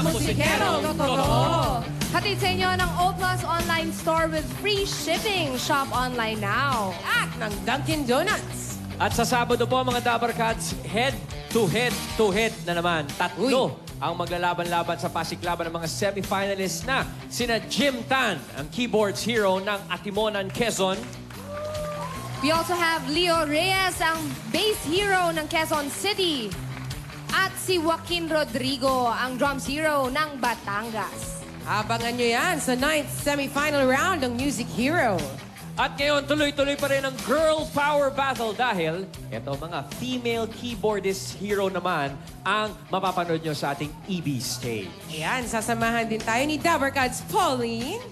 musikero totoo. Hatid sa inyo ng O Plus Online Store with free shipping. Shop online now. At ng Dunkin' Donuts. At sa Sabado po, mga Dabar Cats, head to head na naman. Tatlo ang maglalaban-laban sa pasiklaban ng mga semi-finalists na sina Jim Tan, ang keyboards hero ng Atimonan, Quezon. We also have Leo Reyes, ang bass hero ng Quezon City. At si Joaquin Rodrigo, ang drums hero ng Batangas. Abangan nyo yan sa 9th semi-final round ng Music Hero. At ngayon, tuloy-tuloy pa rin ang Girl Power Battle dahil ito mga female keyboardist hero naman ang mapapanood nyo sa ating EB stage. Ayan, sasamahan din tayo ni Dabarkads Pauline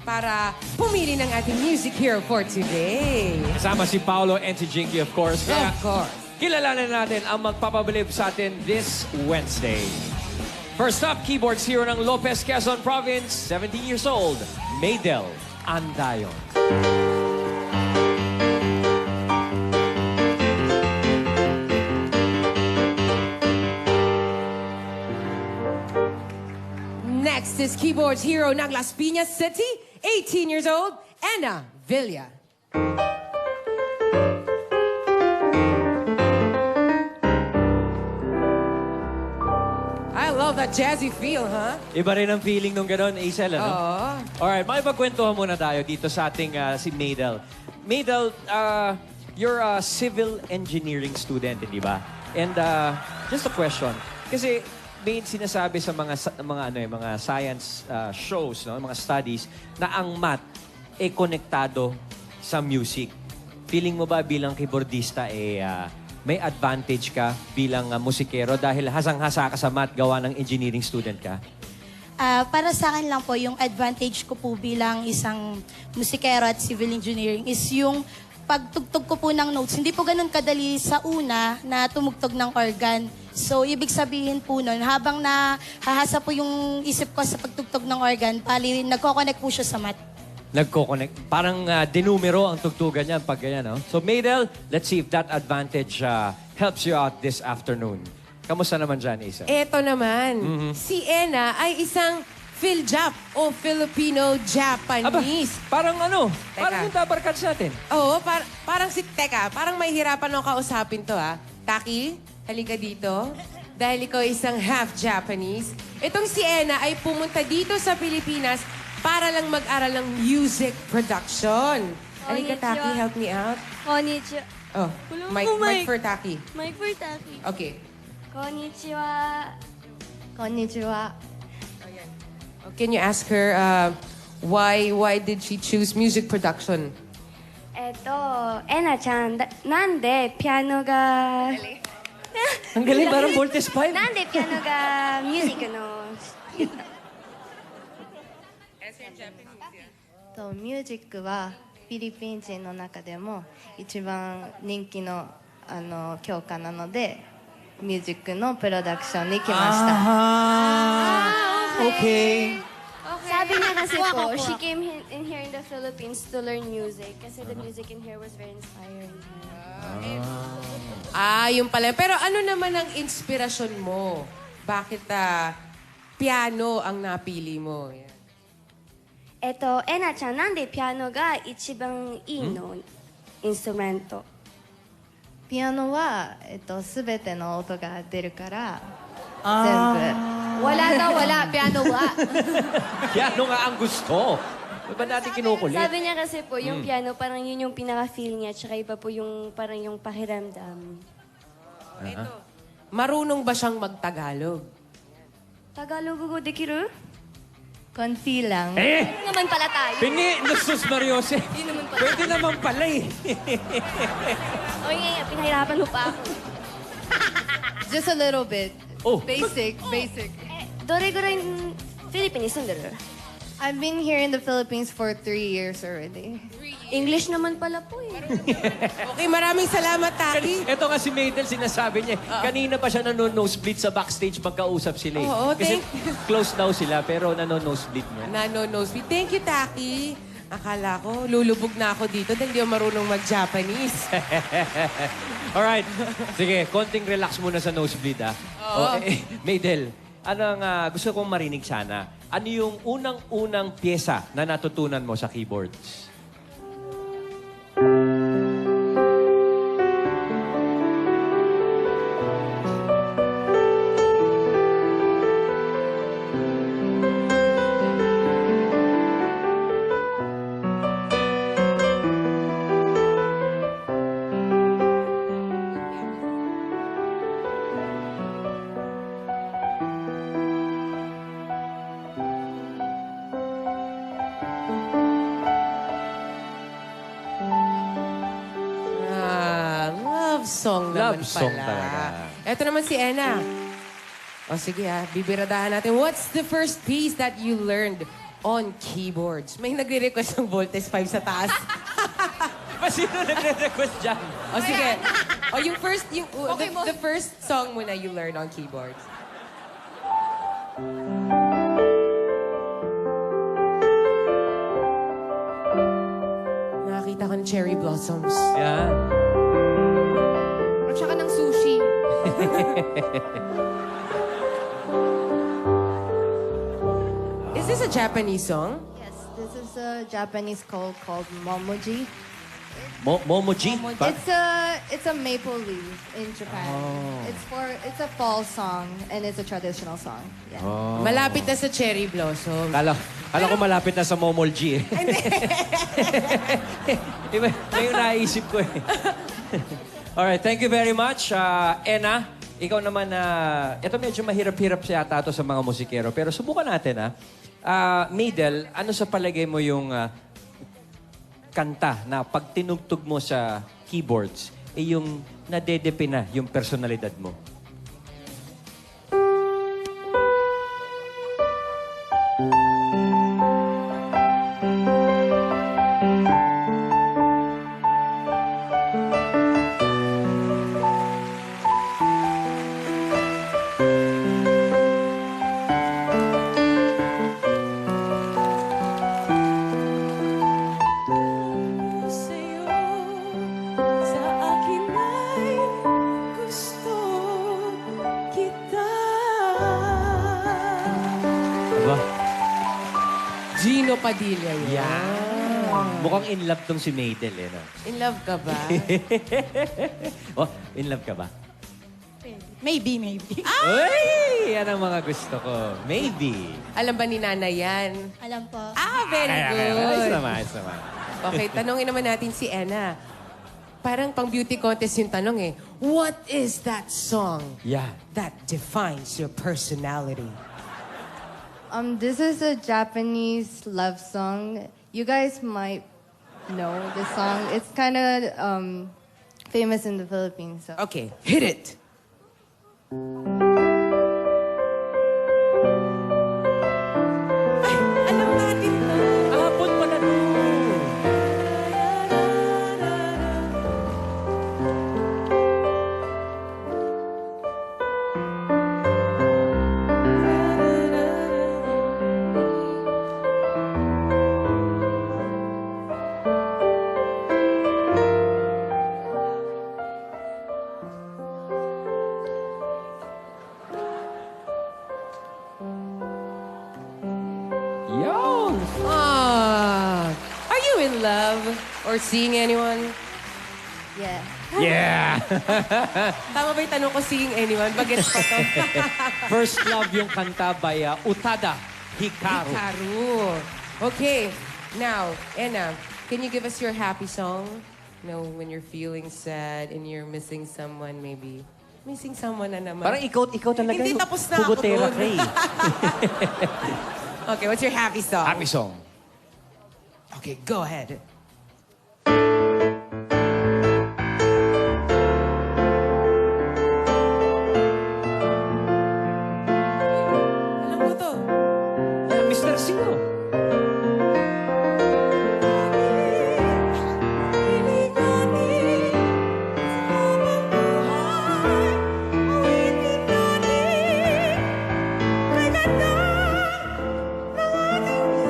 para pumili ng ating Music Hero for today. Kasama si Paolo and si Jinky, of course. Kaya, Of course. kilalanin natin ang magpapabilib sa atin this Wednesday. First up, keyboards hero ng Lopez, Quezon Province, 17 years old, Maydel Andayon. Next is keyboards hero ng Las Piñas City, 18 years old, Anna Villa. I love that jazzy feel, huh? Iba rin ang feeling nung gano'n, Aisel, ano? Oo. Alright, makipagkwentuhan muna tayo dito sa ating si Maydel. Maydel, you're a civil engineering student, hindi ba? And just a question. Kasi may sinasabi sa mga science shows, no, mga studies, na ang math konektado sa music. Feeling mo ba bilang keyboardista may advantage ka bilang musikero dahil hasang-hasa ka sa math gawa ng engineering student ka? Para sa akin lang po, yung advantage ko po bilang isang musikero at civil engineering is yung pagtugtog ko po ng notes. Hindi po ganun kadali sa una na tumugtog ng organ. So, ibig sabihin po nun, habang nahahasa po yung isip ko sa pagtugtog ng organ, pali nagko-connect po siya sa math. Nagko-connect. Parang dinumero ang tugtugan niya pag ganyan, no? So, Maydel, let's see if that advantage helps you out this afternoon. Kamusta naman dyan, Isa? Eto naman, si Anna ay isang Philjap o Filipino-Japanese. Parang Teka. parang yung Dabar Cats natin. Oo, parang may hirapan akong kausapin to, ha? Taki, halika dito. Dahil ikaw isang half-Japanese. Itong si Anna ay pumunta dito sa Pilipinas para lang mag-aral ng music production. Halika, Konnichiwa. Taki, help me out. Konnichiwa. Oh, mic for Taki. Mike Furtaki. Okay. Konnichiwa. Konnichiwa. Can you ask her why did she choose music production? えなちゃん、なんでピアノが Ang galing, parang Voltes 5. なんでピアノがミュージックのミュージックはフィリピン人の中でも一番人気の教科なのでミュージックのプロダクションに来ました。 Okay. Sabi niya kasi po, she came in here in the Philippines to learn music kasi the music in here was very inspiring. Yung pala. Pero ano naman ang inspirasyon mo? Bakit piano ang napili mo? Yan. えなちゃん、なんでピアノが一番いいの、インストゥルメント。ピアノは、すべての音が出るから、全 Wala daw, wala. Piano wa. Piano nga ang gusto. Ba't natin kinukulit? Sabi niya kasi po, yung piano, parang yun yung pinaka-feel niya, tsaka iba po yung parang yung pakiramdam. Marunong ba siyang magtagalog? Tagalog go dekiru? 部konti lang. Ano naman pala tayo? Pingi, Nusus Mariose. Pwede naman pala eh. O nga, pinahirapan mo pa ako. Just a little bit. Oh. Basic, basic. どれぐらいフィリピンに住んでる I've been here in the Philippines for 3 years already. English naman pala po eh. Okay, maraming salamat, Taki. Ito nga si Maydel, sinasabi niya, kanina pa siya nano-nosebleed sa backstage magkausap sila eh. Oo, Kasi thank close daw sila, pero nano-nosebleed niya. Nano-nosebleed. Thank you, Taki. Akala ko, lulubog na ako dito dahil di ako marunong mag-Japanese. Alright. Sige, konting relax muna sa nosebleed ah. Oo. Maydel, gusto kong marinig sana. Ano yung unang-unang pyesa na natutunan mo sa keyboards? Love song naman Love song pala. talaga. Ito naman si Ena. O sige bibiradahan natin. What's the first piece that you learned on keyboards? May nagre-request ng Voltes 5 sa taas. Sino nagre-request dyan? O sige. O yung first, Pokemon. the first song muna you learned on keyboards. Nakakita ko ng cherry blossoms. Yan. At saka ng sushi. Is this a Japanese song? Yes, this is a Japanese called Momoji. Momoji? It's a maple leaf in Japan. It's a fall song and it's a traditional song. Yeah. Malapit na sa cherry blossom. Kala ko malapit na sa Momolji eh. Iba yung naisip ko eh. Alright, thank you very much. Ena, ikaw naman ito medyo mahirap-hirap yata ito sa mga musikero. Pero subukan natin Maydel, ano sa palagay mo yung kanta na pag tinugtog mo sa keyboards, yung nadedepe na yung personalidad mo? Sa'yo, sa akin ay gusto kita. Aba, Gino Padilla yan. mukhang in love tong si Maydel eh. No? In love ka ba? Oh, in love ka ba? Maybe. Uy! Yan ang mga gusto ko. Maybe. Alam ba ni Nanay yan? Alam po. Very Ayos good. naman, ayos naman. Okay, tanongin naman natin si Ena. Parang pang beauty contest yung tanong eh. What is that song Yeah. that defines your personality? This is a Japanese love song. You guys might know this song. It's kind of famous in the Philippines. So. Okay, hit it. Ay, alam natin to. Hapon pa na to. Yun! Are you in love or seeing anyone? Yeah. Yeah! Tama ba yung tanong ko, seeing anyone? Bagets pa to. First Love yung kanta by Utada Hikaru. Hikaru. Okay, now, Ena, can you give us your happy song? You know, when you're feeling sad and you're missing someone, maybe. Missing someone na naman. Parang ikaw talaga Hindi, yung tapos na ako hugotera dun. ka eh. Okay, what's your happy song? Happy song. Okay, go ahead. Alam mo to. Yeah, Mr. Sino?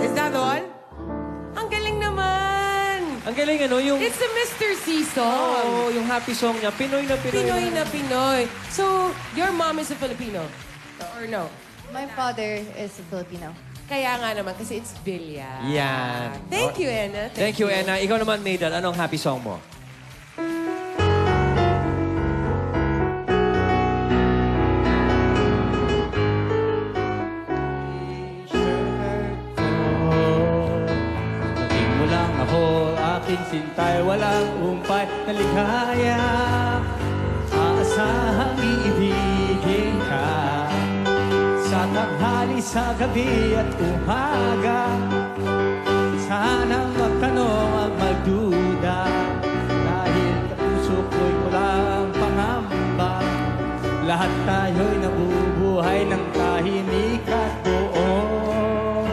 Is that on? Ang galing naman! Ang galing yung... It's a Mr. C song. Oh, yung happy song niya. Pinoy na Pinoy. Pinoy na Pinoy. So, your mom is a Filipino? Or no? My father is Filipino. Kaya nga naman, kasi it's Villa. Yan. Thank you, Enna. Thank you, Enna. Ikaw naman, Maydel, anong happy song mo? Paging mo lang ako, aking sintay, walang umpay na ligaya. Aasahang iibigin ka sa tanghali, sa gabi at umaga. Sana magtanong at magduda, dahil kapuso ko'y walang pangamba. Lahat tayo'y nabubuhay ng tahimik at buong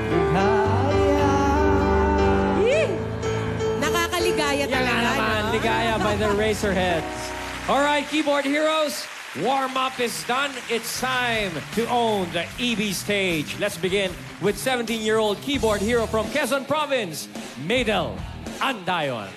ligaya. Nakakaligaya Yan talaga. na naman, no? Ligaya by the Razorheads. All right, keyboard heroes, warm-up is done. It's time to own the EB stage. Let's begin with 17-year-old keyboard hero from Quezon Province, Maydel Andayon.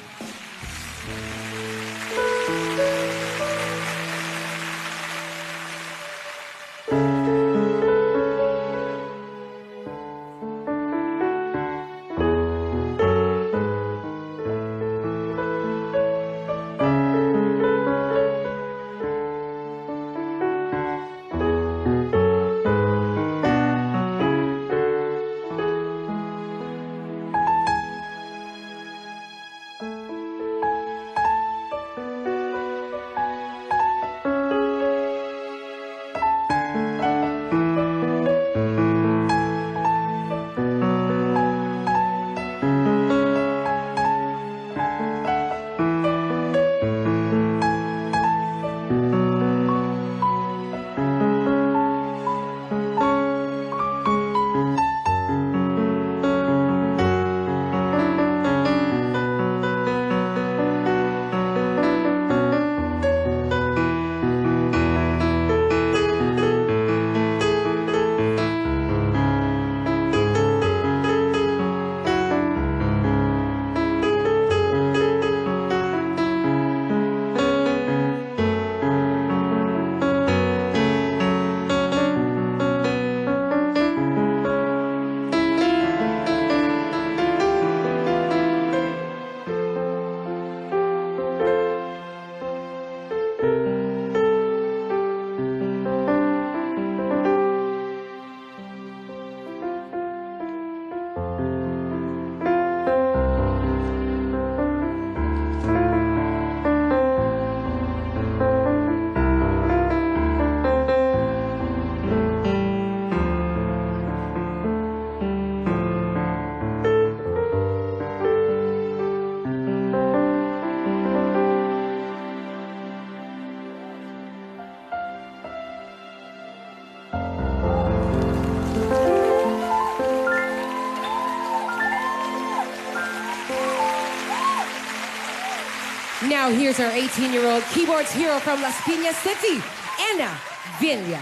Now, here's our 18-year-old keyboards hero from Las Piñas City, Enna Villa.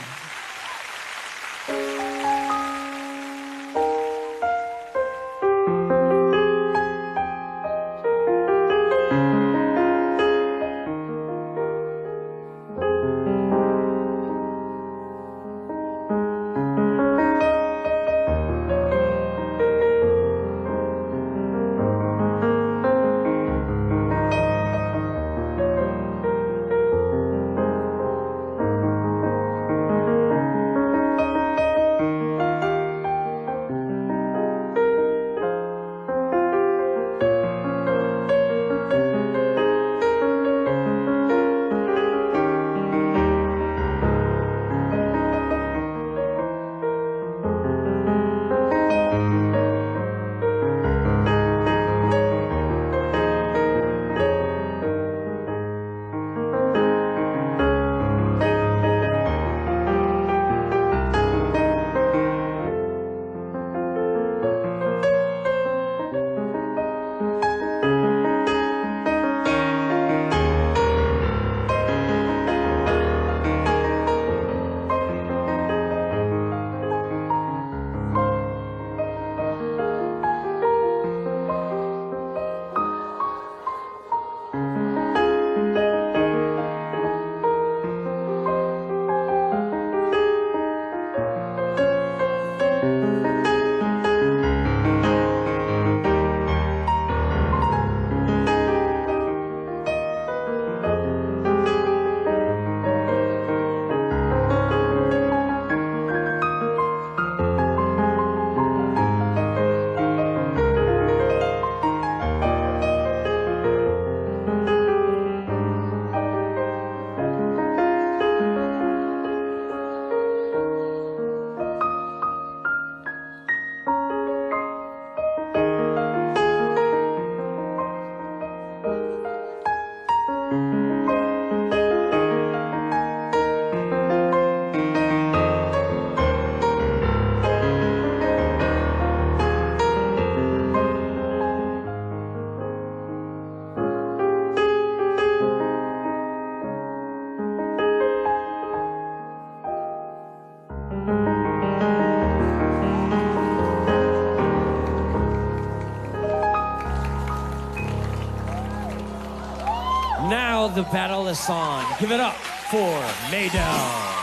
the battle is on. Give it up for Maydell.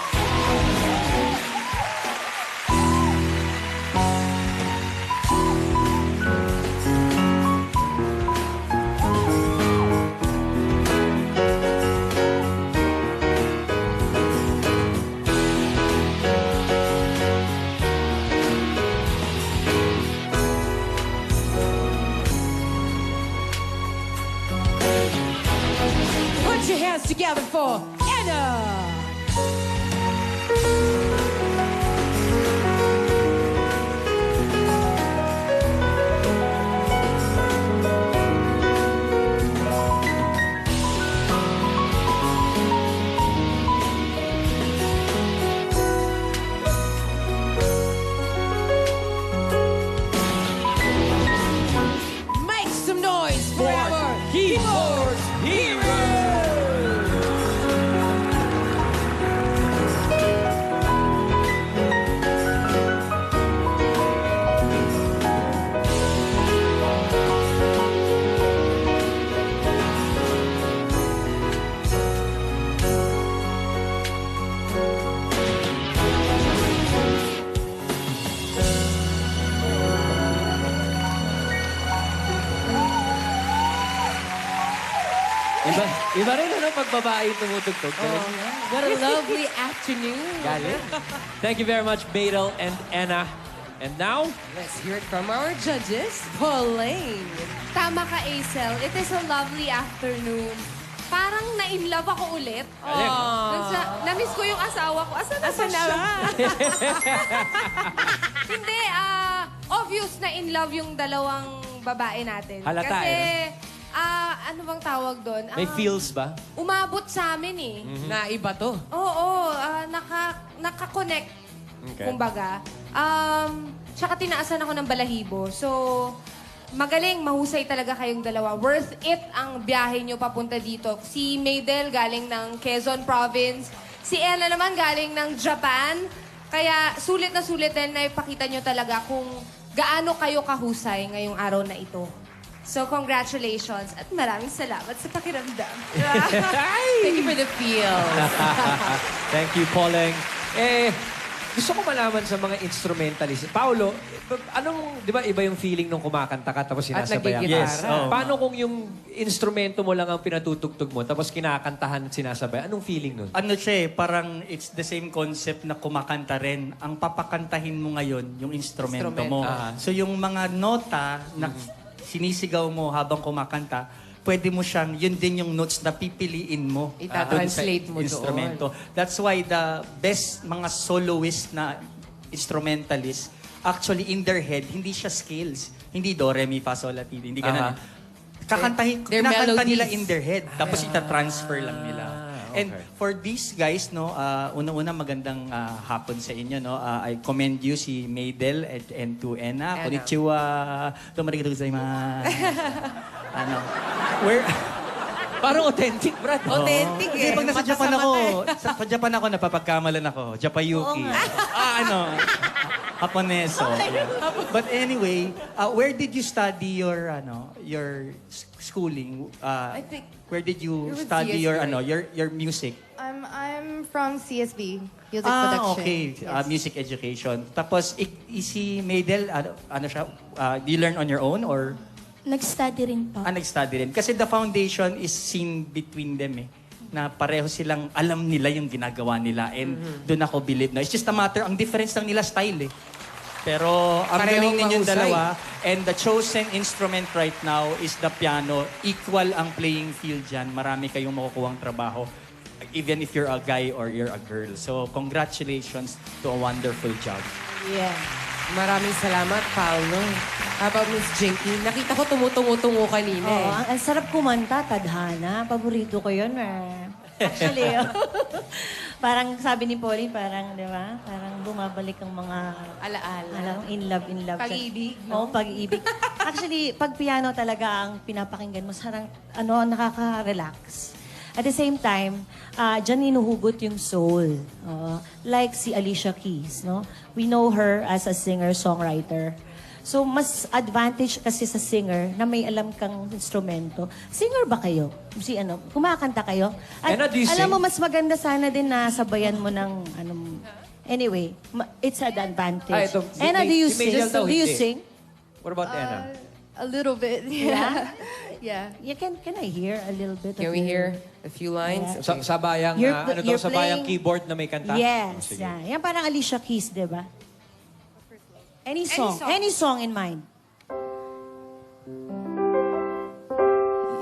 Put your hands together for Anna. Make some noise for our Keyboard Hero! Iba rin ano pag babae tumutugtog. What a lovely afternoon. Galing. Thank you very much, Maydell and Anna. And now, Let's hear it from our judges, Pauline. Tama ka, Acel. It is a lovely afternoon. Parang na-in-love ako ulit. Galing. Na-miss ko yung asawa ko. Asan na Asan na siya? ba? Hindi, obvious na in love yung dalawang babae natin. Halata, Kasi, ano bang tawag doon? may feels ba? Umabot sa amin eh. Na iba to. Oo, naka-connect, Okay. kumbaga. Tsaka tinaasan ako ng balahibo. So, magaling, mahusay talaga kayong dalawa. Worth it ang biyahe nyo papunta dito. Si Maydell galing ng Quezon Province. Si Ella naman galing ng Japan. Kaya sulit din na ipakita nyo talaga kung gaano kayo kahusay ngayong araw na ito. So, congratulations at maraming salamat sa pakiramdam. Thank you for the feel. Thank you, Pauling. Gusto ko malaman sa mga instrumentalist. Paulo, di ba iba yung feeling nung kumakanta ka tapos sinasabayan ka? nagigitara. Yes, oo. Paano kung yung instrumento mo lang ang pinatutugtog mo tapos kinakantahan at sinasabay? Anong feeling nun? Ano siya parang it's the same concept na kumakanta rin. Ang papakantahin mo ngayon, yung instrumento mo. Instrumento. So yung mga nota na sinisigaw mo habang kumakanta, pwede mo siyang, yun din yung notes na pipiliin mo. Ita-translate dun sa mo doon. instrumento. That's why the best mga soloist na instrumentalist, actually in their head, hindi siya scales. Hindi do, re, mi, fa, sol, la, ti. Hindi ganun. They're Kinakanta melodies. nila in their head. Tapos ita-transfer lang nila. okay. And for these guys, no, una-una magandang hapon sa inyo, no. I commend you si Maydell and to Anna. Anna. Konnichiwa. Tomarigato gozaimasu. Where Parang authentic, Brad. Authentic Kasi eh. pag nasa Mata Japan sa ako, mata eh. sa Japan ako, napapagkamalan ako. Japayuki. Japoneso. Yeah. But anyway, where did you study your schooling? I think Where did you you're with study CSB, your music? I'm from CSB, music production. Okay. Yes. Music education. Tapos, si Maydell, ano siya, do you learn on your own or Nag-study rin po. nag-study rin? Kasi the foundation is seen between them eh. Na pareho silang alam nila yung ginagawa nila. And doon ako believe na. It's just a matter, ang difference lang nila style eh. Pero ang Parehong galing ninyong mahusay. dalawa. And the chosen instrument right now is the piano. Equal ang playing field dyan. Marami kayong makukuhang trabaho. Even if you're a guy or you're a girl. So congratulations to a wonderful job. Yeah. Maraming salamat, Paolo. How about Miss Jinky? Nakita ko tumutungo-tungo kanina Oo, eh. ang sarap kumanta, tadhana. Paborito ko yun. Actually, parang sabi ni Pauline, parang, di ba? Parang bumabalik ang mga Alaala. alam, in love. Pag-ibig, Oo, pag-ibig. Actually, pag piano talaga ang pinapakinggan mo, sarang, nakaka-relax. At the same time, dyan hinuhugot yung soul. Like si Alicia Keys, no? We know her as a singer-songwriter. So, mas advantage kasi sa singer na may alam kang instrumento. Singer ba kayo? Kumakanta kayo? At Anna, do you alam sing? mo, mas maganda sana din na sabayan mo ng, anyway, it's an advantage. ito, Anna, do you si Maydel sing? daw Do you hindi. sing? What about Anna? A little bit. Yeah? Yeah. Yeah, can I hear a little bit Can of we your- hear a few lines? Yeah. Sa bayang, You're sa bayang playing- keyboard na may kanta? Yes. Oh, sige. Yeah. Yan parang Alicia Keys, di ba? Any song. song. Any song in mind.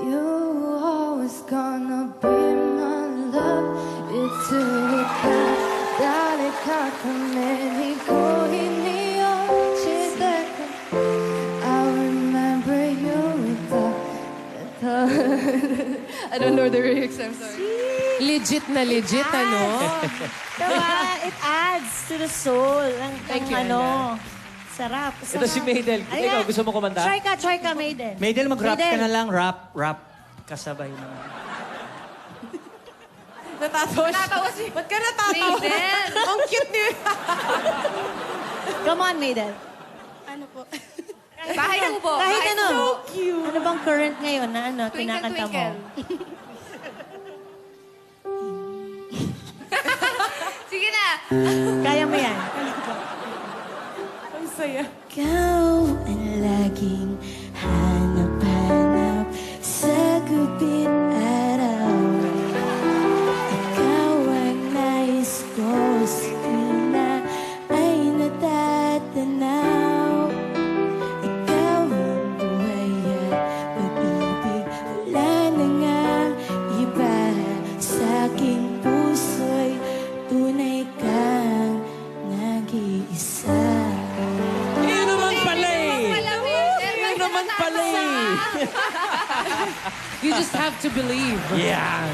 You always gonna be my love. It's a誰かために恋に落ちて I remember you I don't know the lyrics, I'm sorry. Legit na legit, ano? Diba? It adds to the soul. Thank you, Sarap. Ito si Maydel. Ikaw, gusto mo kumanta? Try ka, Maydel. Maydel, mag-rap ka Maydel. na lang. Rap. Kasabay na. Natatawa si... Ba't ka natatawa? Maydel! Ang cute niya. Come on, Maydel. Ano po? Bahay Kubo. Kahit Bahay ano. Kubo. Ano bang current ngayon na Twinkle, kinakanta mo? twinkle. Sige na. Kaya mo yan. Ang saya. Ikaw ang laging hanap-hanap sa gabit araw. Ikaw ang nais ko sa tuwina ay natatanaw. Ikaw ang buhay at pag-ibig, wala na ngang iba. Sa aking puso'y tunay kang nag-iisa. Yun naman pala eh! Yun naman pala eh! You just have to believe. Yan!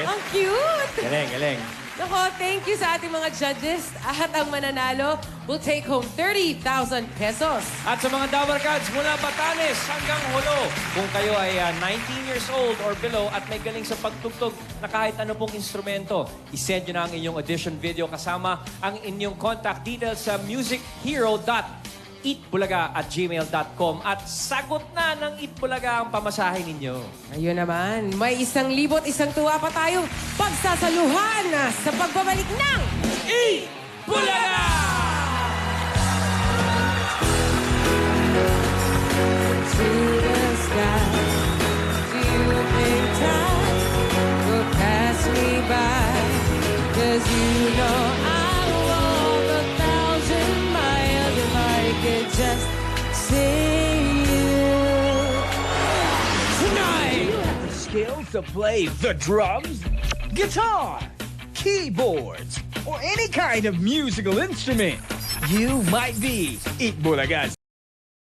Ang cute! Galing. Nako, thank you sa ating mga judges. At ang mananalo will take home 30,000 pesos. At sa mga Dabar Cats mula Batanes hanggang Holo, kung kayo ay 19 years old or below at may galing sa pagtugtog na kahit ano pong instrumento, isend nyo na ang inyong audition video kasama ang inyong contact details sa musichero.eatbulaga@gmail.com at sagot na ng Eat Bulaga ang pamasahe ninyo. Ayun naman, may 1,000 isang tuwa pa tayong pagsasaluhan sa pagbabalik ng Eat Bulaga! To the sky. Do you think time will pass me by? 'Cause you know I'll walk 1,000 miles if I could just see you. Tonight! Skills to play the drums, guitar, keyboards, or any kind of musical instrument. You might be Eat Bulaga's